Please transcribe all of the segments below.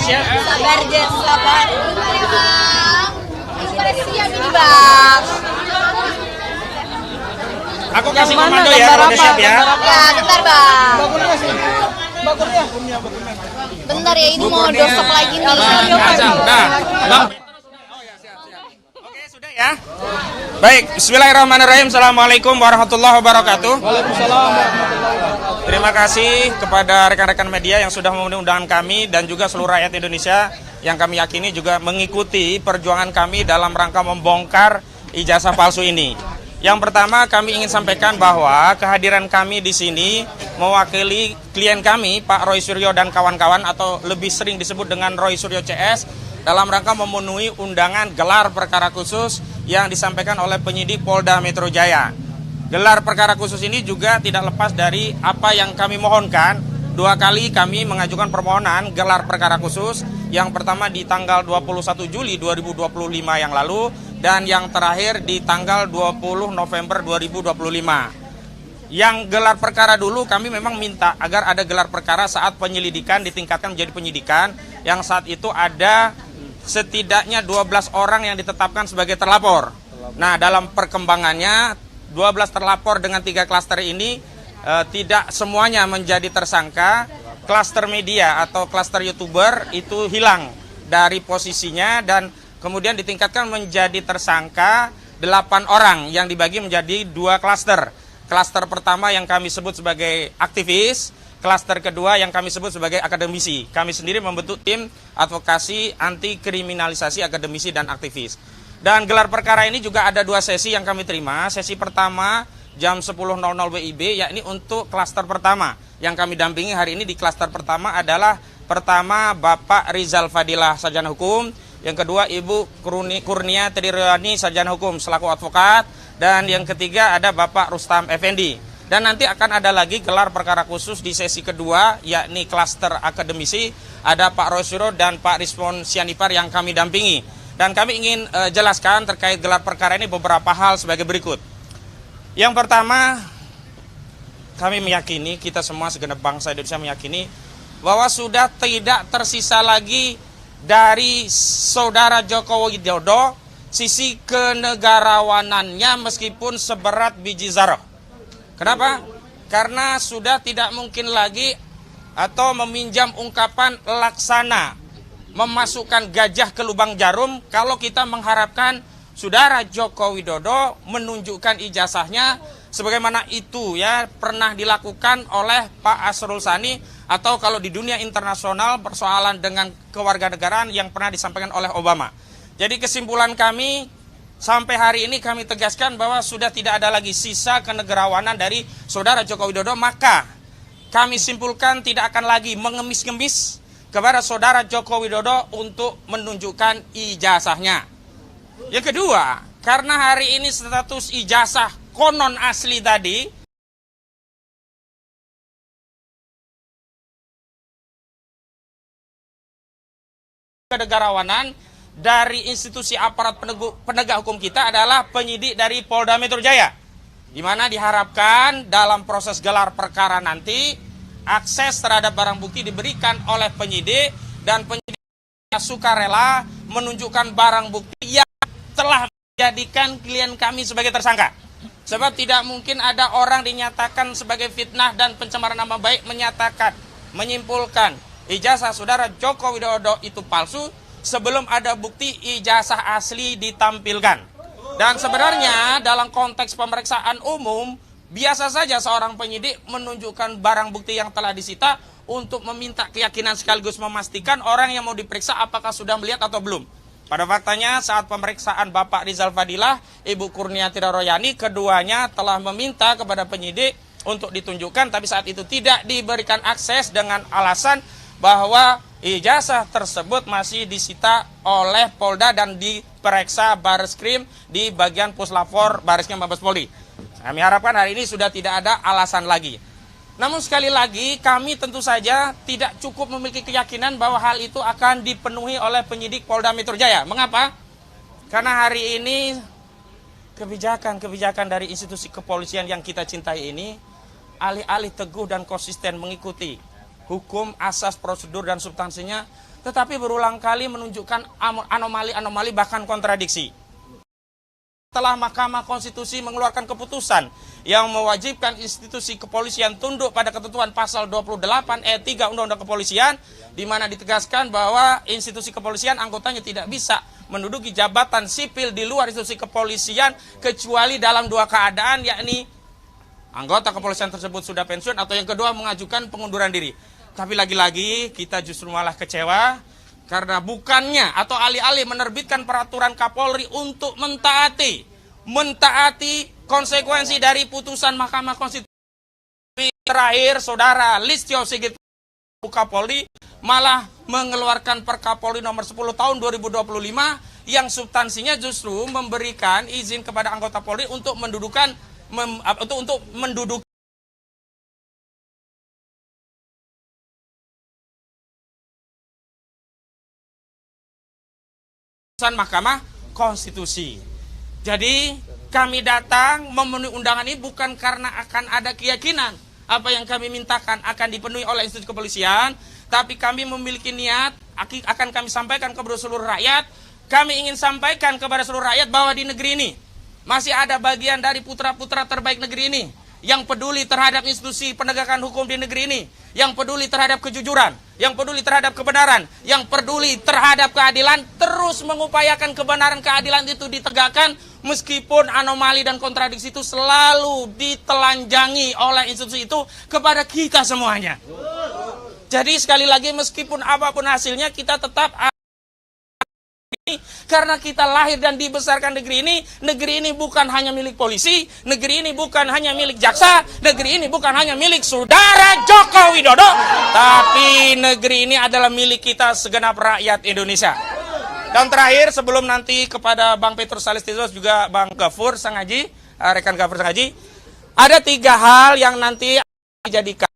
Indonesia? Sabar, Jen, sabar. Siap ini, Bang. Aku kasih komando ya kalau udah siap ya. Ya, bentar, Bang. Bentar ya, ini mau dorsop lagi nih. Nah, Bang. Oke, sudah ya. Baik, bismillahirrahmanirrahim. Assalamualaikum warahmatullahi wabarakatuh. Waalaikumsalam. Terima kasih kepada rekan-rekan media yang sudah memenuhi undangan kami dan juga seluruh rakyat Indonesia yang kami yakini juga mengikuti perjuangan kami dalam rangka membongkar ijazah palsu ini. Yang pertama kami ingin sampaikan bahwa kehadiran kami di sini mewakili klien kami Pak Roy Suryo dan kawan-kawan atau lebih sering disebut dengan Roy Suryo CS dalam rangka memenuhi undangan gelar perkara khusus yang disampaikan oleh penyidik Polda Metro Jaya. Gelar perkara khusus ini juga tidak lepas dari apa yang kami mohonkan. 2 kali kami mengajukan permohonan gelar perkara khusus. Yang pertama di tanggal 21 Juli 2025 yang lalu dan yang terakhir di tanggal 20 November 2025. Yang gelar perkara dulu kami memang minta agar ada gelar perkara saat penyelidikan ditingkatkan menjadi penyidikan yang saat itu ada setidaknya 12 orang yang ditetapkan sebagai terlapor. Nah, dalam perkembangannya 12 terlapor dengan 3 klaster ini tidak semuanya menjadi tersangka. Klaster media atau klaster YouTuber itu hilang dari posisinya dan kemudian ditingkatkan menjadi tersangka 8 orang yang dibagi menjadi 2 klaster. Klaster pertama yang kami sebut sebagai aktivis, klaster kedua yang kami sebut sebagai akademisi. Kami sendiri membentuk tim advokasi anti kriminalisasi akademisi dan aktivis. Dan gelar perkara ini juga ada 2 sesi yang kami terima. Sesi pertama jam 10.00 WIB yakni untuk klaster pertama. Yang kami dampingi hari ini di klaster pertama adalah pertama Bapak Rizal Fadilah sarjana hukum, yang kedua Ibu Kurnia Triryani sarjana hukum selaku advokat, dan yang ketiga ada Bapak Rustam Effendi. Dan nanti akan ada lagi gelar perkara khusus di sesi kedua yakni klaster akademisi, ada Pak Roy Suryo dan Pak Rizwan Sianipar yang kami dampingi. Dan kami ingin jelaskan terkait gelar perkara ini beberapa hal sebagai berikut. Yang pertama, kami meyakini, kita semua segenap bangsa Indonesia meyakini bahwa sudah tidak tersisa lagi dari saudara Joko Widodo sisi kenegarawanannya meskipun seberat biji zarah. Kenapa? Karena sudah tidak mungkin lagi atau meminjam ungkapan laksana memasukkan gajah ke lubang jarum kalau kita mengharapkan saudara Joko Widodo menunjukkan ijazahnya sebagaimana itu ya pernah dilakukan oleh Pak Asrul Sani atau kalau di dunia internasional persoalan dengan kewarganegaraan yang pernah disampaikan oleh Obama. Jadi kesimpulan kami sampai hari ini kami tegaskan bahwa sudah tidak ada lagi sisa kenegarawanan dari saudara Joko Widodo, maka kami simpulkan tidak akan lagi mengemis-ngemis kepada saudara Joko Widodo untuk menunjukkan ijazahnya. Yang kedua, karena hari ini status ijazah konon asli tadi kenegarawanan dari institusi aparat penegak hukum kita adalah penyidik dari Polda Metro Jaya, di mana diharapkan dalam proses gelar perkara nanti akses terhadap barang bukti diberikan oleh penyidik dan penyidik sukarela menunjukkan barang bukti yang telah menjadikan klien kami sebagai tersangka. Sebab tidak mungkin ada orang dinyatakan sebagai fitnah dan pencemaran nama baik menyimpulkan ijazah saudara Joko Widodo itu palsu sebelum ada bukti ijazah asli ditampilkan. Dan sebenarnya dalam konteks pemeriksaan umum biasa saja seorang penyidik menunjukkan barang bukti yang telah disita untuk meminta keyakinan sekaligus memastikan orang yang mau diperiksa apakah sudah melihat atau belum. Pada faktanya saat pemeriksaan Bapak Rizal Fadilah, Ibu Kurnia Triryani, keduanya telah meminta kepada penyidik untuk ditunjukkan, tapi saat itu tidak diberikan akses dengan alasan bahwa ijazah tersebut masih disita oleh Polda dan diperiksa Bareskrim di bagian Puslapor Bareskrim Mabes Polri. Kami harapkan hari ini sudah tidak ada alasan lagi. Namun sekali lagi kami tentu saja tidak cukup memiliki keyakinan bahwa hal itu akan dipenuhi oleh penyidik Polda Metro Jaya. Mengapa? Karena hari ini kebijakan dari institusi kepolisian yang kita cintai ini alih-alih teguh dan konsisten mengikuti hukum, asas, prosedur, dan substansinya, tetapi berulang kali menunjukkan anomali-anomali bahkan kontradiksi. Setelah Mahkamah Konstitusi mengeluarkan keputusan yang mewajibkan institusi kepolisian tunduk pada ketentuan pasal 28 ayat 3 Undang-Undang Kepolisian, di mana ditegaskan bahwa institusi kepolisian anggotanya tidak bisa menduduki jabatan sipil di luar institusi kepolisian kecuali dalam dua keadaan, yakni anggota kepolisian tersebut sudah pensiun atau yang kedua mengajukan pengunduran diri. Tapi lagi-lagi kita justru malah kecewa karena bukannya atau alih-alih menerbitkan peraturan Kapolri untuk mentaati konsekuensi dari putusan Mahkamah Konstitusi terakhir, Saudara Listio Sigit Kapolri malah mengeluarkan Perkapolri nomor 10 tahun 2025 yang substansinya justru memberikan izin kepada anggota Polri untuk mendudukan untuk menduduki Mahkamah Konstitusi. Jadi kami datang memenuhi undangan ini bukan karena akan ada keyakinan apa yang kami mintakan akan dipenuhi oleh institusi kepolisian, tapi kami memiliki niat akan kami sampaikan kepada seluruh rakyat. Kami ingin sampaikan kepada seluruh rakyat bahwa di negeri ini masih ada bagian dari putra-putra terbaik negeri ini yang peduli terhadap institusi penegakan hukum di negeri ini, yang peduli terhadap kejujuran, yang peduli terhadap kebenaran, yang peduli terhadap keadilan, terus mengupayakan kebenaran keadilan itu ditegakkan meskipun anomali dan kontradiksi itu selalu ditelanjangi oleh institusi itu kepada kita semuanya. Jadi sekali lagi meskipun apapun hasilnya kita tetap karena kita lahir dan dibesarkan negeri ini bukan hanya milik polisi, negeri ini bukan hanya milik jaksa, negeri ini bukan hanya milik Saudara Joko Widodo, tapi negeri ini adalah milik kita segenap rakyat Indonesia. Dan terakhir sebelum nanti kepada Bang Petrus Salestinus juga Bang Gafur Sangaji, rekan Gafur Sangaji, ada 3 hal yang nanti dijadikan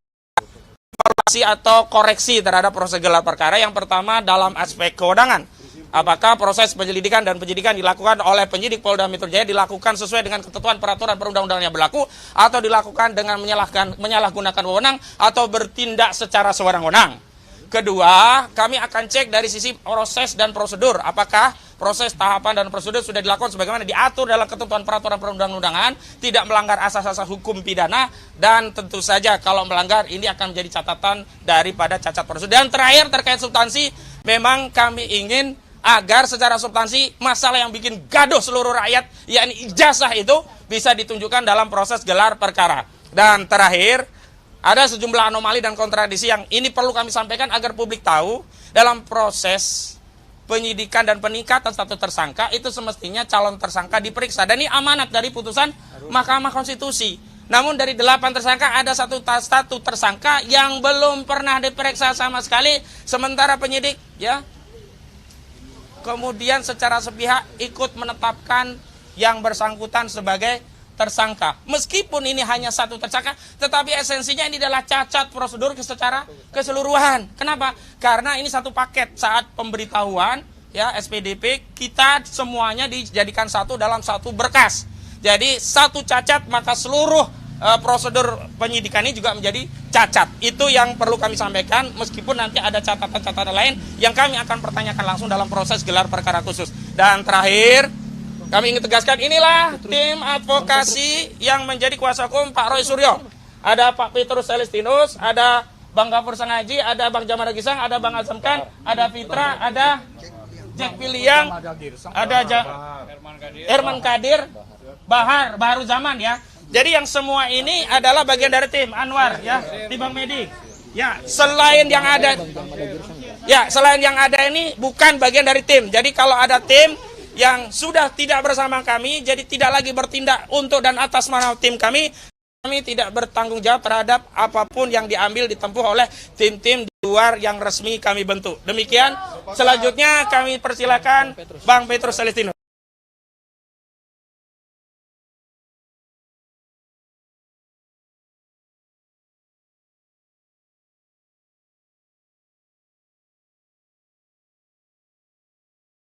evaluasi atau koreksi terhadap proses gelar perkara. Yang pertama dalam aspek kewenangan. Apakah proses penyelidikan dan penyidikan dilakukan oleh penyidik Polda Metro Jaya dilakukan sesuai dengan ketentuan peraturan perundang-undangan yang berlaku atau dilakukan dengan menyalahgunakan wewenang atau bertindak secara sewenang-wenang. Kedua, kami akan cek dari sisi proses dan prosedur. Apakah proses, tahapan, dan prosedur sudah dilakukan sebagaimana diatur dalam ketentuan peraturan perundang-undangan, tidak melanggar asas-asas hukum pidana, dan tentu saja kalau melanggar ini akan menjadi catatan daripada cacat prosedur. Dan terakhir terkait substansi, memang kami ingin agar secara substansi masalah yang bikin gaduh seluruh rakyat, yakni ijazah itu bisa ditunjukkan dalam proses gelar perkara. Dan terakhir, ada sejumlah anomali dan kontradiksi yang ini perlu kami sampaikan agar publik tahu. Dalam proses penyidikan dan peningkatan status tersangka, itu semestinya calon tersangka diperiksa. Dan ini amanat dari putusan Mahkamah Konstitusi. Namun dari 8 tersangka ada satu tersangka yang belum pernah diperiksa sama sekali, sementara penyidik kemudian secara sepihak ikut menetapkan yang bersangkutan sebagai tersangka. Meskipun ini hanya satu tersangka, tetapi esensinya ini adalah cacat prosedur secara keseluruhan. Kenapa? Karena ini satu paket. Saat pemberitahuan SPDP, kita semuanya dijadikan satu dalam satu berkas. Jadi satu cacat maka seluruh prosedur penyidikan ini juga menjadi cacat. Itu yang perlu kami sampaikan, meskipun nanti ada catatan-catatan lain yang kami akan pertanyakan langsung dalam proses gelar perkara khusus. Dan terakhir, kami ingin tegaskan, inilah tim advokasi yang menjadi kuasa hukum Pak Roy Suryo. Ada Pak Petrus Celestinus, ada Bang Gafur Sangaji, ada Bang Jamal Gisang, ada Bang Azamkan, ada Fitra, ada Jack Piliang, ada Herman Kadir, Baharu Zaman Jadi yang semua ini adalah bagian dari tim Anwar di Bang Medik. Selain yang ada ini bukan bagian dari tim. Jadi kalau ada tim yang sudah tidak bersama kami, jadi tidak lagi bertindak untuk dan atas nama tim kami tidak bertanggung jawab terhadap apapun yang diambil ditempuh oleh tim-tim di luar yang resmi kami bentuk. Demikian, selanjutnya kami persilakan Bang Petrus Celestinus.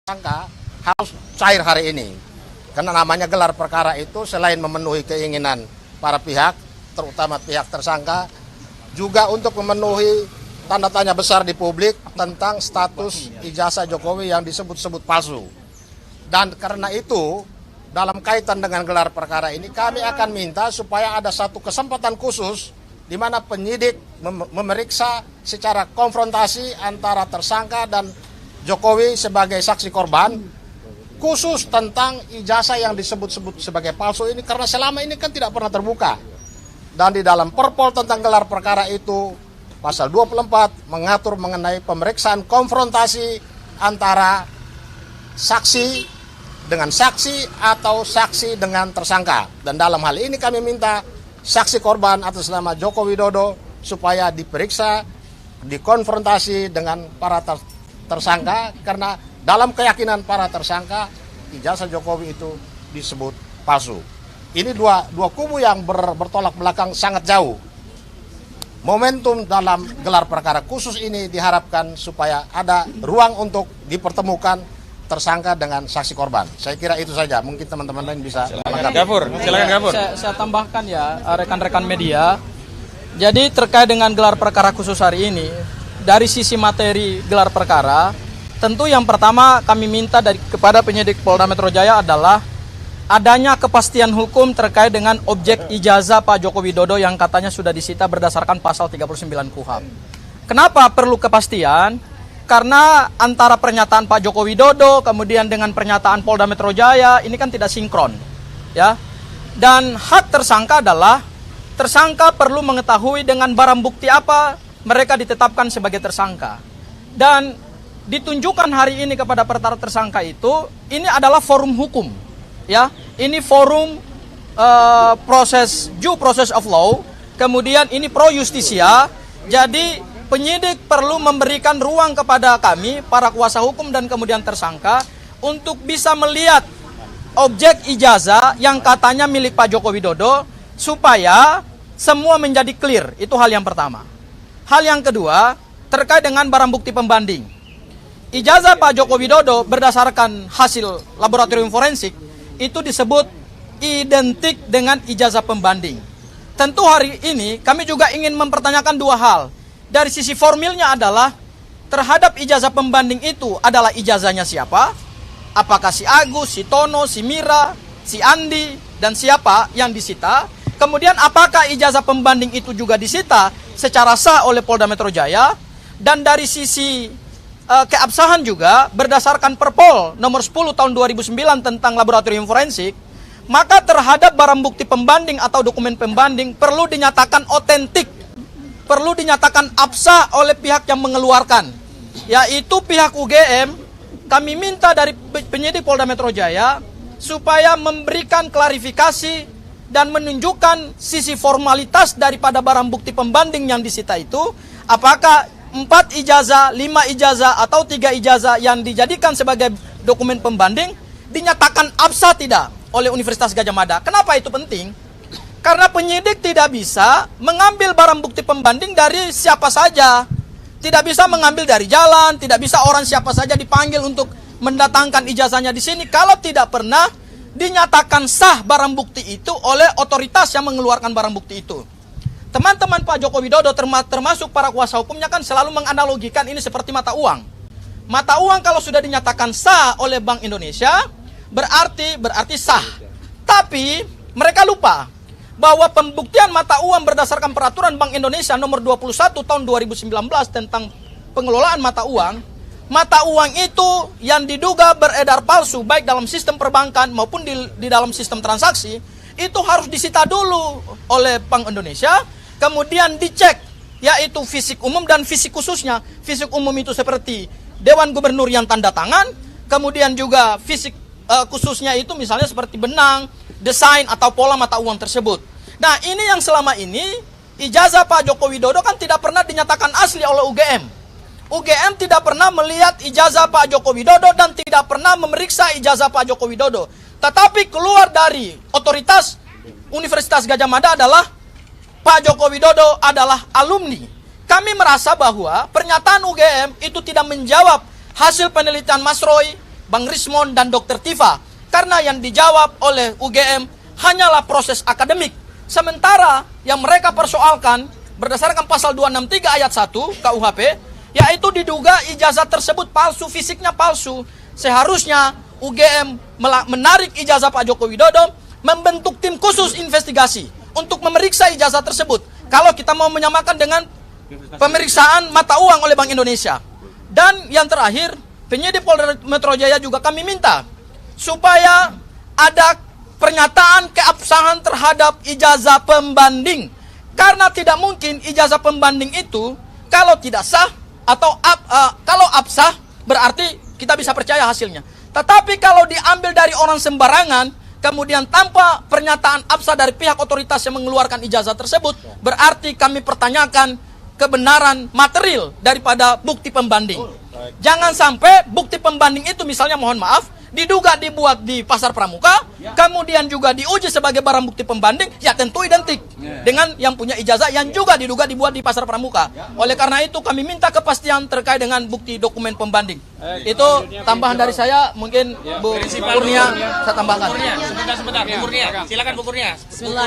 Tersangka harus cair hari ini, karena namanya gelar perkara itu selain memenuhi keinginan para pihak, terutama pihak tersangka, juga untuk memenuhi tanda tanya besar di publik tentang status ijazah Jokowi yang disebut-sebut palsu. Dan karena itu, dalam kaitan dengan gelar perkara ini, kami akan minta supaya ada satu kesempatan khusus di mana penyidik memeriksa secara konfrontasi antara tersangka dan Jokowi sebagai saksi korban, khusus tentang ijazah yang disebut-sebut sebagai palsu ini, karena selama ini kan tidak pernah terbuka. Dan di dalam Perpol tentang gelar perkara itu, pasal 24 mengatur mengenai pemeriksaan konfrontasi antara saksi dengan saksi atau saksi dengan tersangka. Dan dalam hal ini kami minta saksi korban atas nama Joko Widodo supaya diperiksa, dikonfrontasi dengan para tersangka, karena dalam keyakinan para tersangka ijazah Jokowi itu disebut palsu. Ini dua kubu yang bertolak belakang sangat jauh. Momentum dalam gelar perkara khusus ini diharapkan supaya ada ruang untuk dipertemukan tersangka dengan saksi korban. Saya kira itu saja. Mungkin teman-teman lain bisa menanggapi. Gafur, silakan Gafur. Saya tambahkan ya, rekan-rekan media. Jadi terkait dengan gelar perkara khusus hari ini, dari sisi materi gelar perkara, tentu yang pertama kami minta kepada penyidik Polda Metro Jaya adalah adanya kepastian hukum terkait dengan objek ijazah Pak Joko Widodo yang katanya sudah disita berdasarkan pasal 39 KUHP. Kenapa perlu kepastian? Karena antara pernyataan Pak Joko Widodo kemudian dengan pernyataan Polda Metro Jaya ini kan tidak sinkron, ya. Dan hak tersangka adalah tersangka perlu mengetahui dengan barang bukti apa mereka ditetapkan sebagai tersangka. Dan ditunjukkan hari ini kepada para tersangka itu, ini adalah forum hukum. Ya, ini forum proses due process of law, kemudian ini pro justisia. Jadi penyidik perlu memberikan ruang kepada kami, para kuasa hukum dan kemudian tersangka, untuk bisa melihat objek ijazah yang katanya milik Pak Joko Widodo, supaya semua menjadi clear. Itu hal yang pertama. Hal yang kedua, terkait dengan barang bukti pembanding. Ijazah Pak Joko Widodo berdasarkan hasil laboratorium forensik itu disebut identik dengan ijazah pembanding. Tentu hari ini kami juga ingin mempertanyakan dua hal. Dari sisi formilnya adalah terhadap ijazah pembanding itu adalah ijazahnya siapa? Apakah si Agus, si Tono, si Mira, si Andi, dan siapa yang disita? Kemudian apakah ijazah pembanding itu juga disita secara sah oleh Polda Metro Jaya? Dan dari sisi keabsahan juga berdasarkan Perpol nomor 10 tahun 2009 tentang laboratorium forensik, maka terhadap barang bukti pembanding atau dokumen pembanding perlu dinyatakan otentik, perlu dinyatakan absah oleh pihak yang mengeluarkan, yaitu pihak UGM. Kami minta dari penyidik Polda Metro Jaya supaya memberikan klarifikasi dan menunjukkan sisi formalitas daripada barang bukti pembanding yang disita itu, apakah 4 ijazah, 5 ijazah, atau 3 ijazah yang dijadikan sebagai dokumen pembanding dinyatakan absah tidak oleh Universitas Gadjah Mada. Kenapa itu penting? Karena penyidik tidak bisa mengambil barang bukti pembanding dari siapa saja. Tidak bisa mengambil dari jalan, tidak bisa orang siapa saja dipanggil untuk mendatangkan ijazahnya di sini kalau tidak pernah dinyatakan sah barang bukti itu oleh otoritas yang mengeluarkan barang bukti itu. Teman-teman Pak Joko Widodo termasuk para kuasa hukumnya kan selalu menganalogikan ini seperti mata uang. Mata uang kalau sudah dinyatakan sah oleh Bank Indonesia berarti sah. Tapi mereka lupa bahwa pembuktian mata uang berdasarkan peraturan Bank Indonesia nomor 21 tahun 2019 tentang pengelolaan mata uang itu yang diduga beredar palsu baik dalam sistem perbankan maupun di dalam sistem transaksi, itu harus disita dulu oleh Bank Indonesia. Kemudian dicek, yaitu fisik umum dan fisik khususnya. Fisik umum itu seperti Dewan Gubernur yang tanda tangan, kemudian juga fisik khususnya itu misalnya seperti benang, desain atau pola mata uang tersebut. Nah, ini yang selama ini ijazah Pak Joko Widodo kan tidak pernah dinyatakan asli oleh UGM. UGM tidak pernah melihat ijazah Pak Joko Widodo dan tidak pernah memeriksa ijazah Pak Joko Widodo. Tetapi keluar dari otoritas Universitas Gadjah Mada adalah Pak Joko Widodo adalah alumni. Kami merasa bahwa pernyataan UGM itu tidak menjawab hasil penelitian Mas Roy, Bang Rismon, dan Dr. Tifa. Karena yang dijawab oleh UGM hanyalah proses akademik. Sementara yang mereka persoalkan berdasarkan pasal 263 ayat 1 KUHP, yaitu diduga ijazah tersebut palsu, fisiknya palsu. Seharusnya UGM menarik ijazah Pak Joko Widodo, membentuk tim khusus investigasi untuk memeriksa ijazah tersebut. Kalau kita mau menyamakan dengan pemeriksaan mata uang oleh Bank Indonesia. Dan yang terakhir, penyidik Polda Metro Jaya juga kami minta supaya ada pernyataan keabsahan terhadap ijazah pembanding. Karena tidak mungkin ijazah pembanding itu kalau tidak sah atau kalau absah berarti kita bisa percaya hasilnya. Tetapi kalau diambil dari orang sembarangan, kemudian tanpa pernyataan absah dari pihak otoritas yang mengeluarkan ijazah tersebut, berarti kami pertanyakan kebenaran material daripada bukti pembanding. Jangan sampai bukti pembanding itu misalnya mohon maaf, diduga dibuat di Pasar Pramuka, kemudian juga diuji sebagai barang bukti pembanding, ya tentu identik dengan yang punya ijazah yang juga diduga dibuat di Pasar Pramuka. Oleh karena itu kami minta kepastian terkait dengan bukti dokumen pembanding. Itu tambahan dari saya, mungkin Bu Kurnia saya tambahkan. Sebentar, Bu Kurnia. Silakan Bu Kurnia.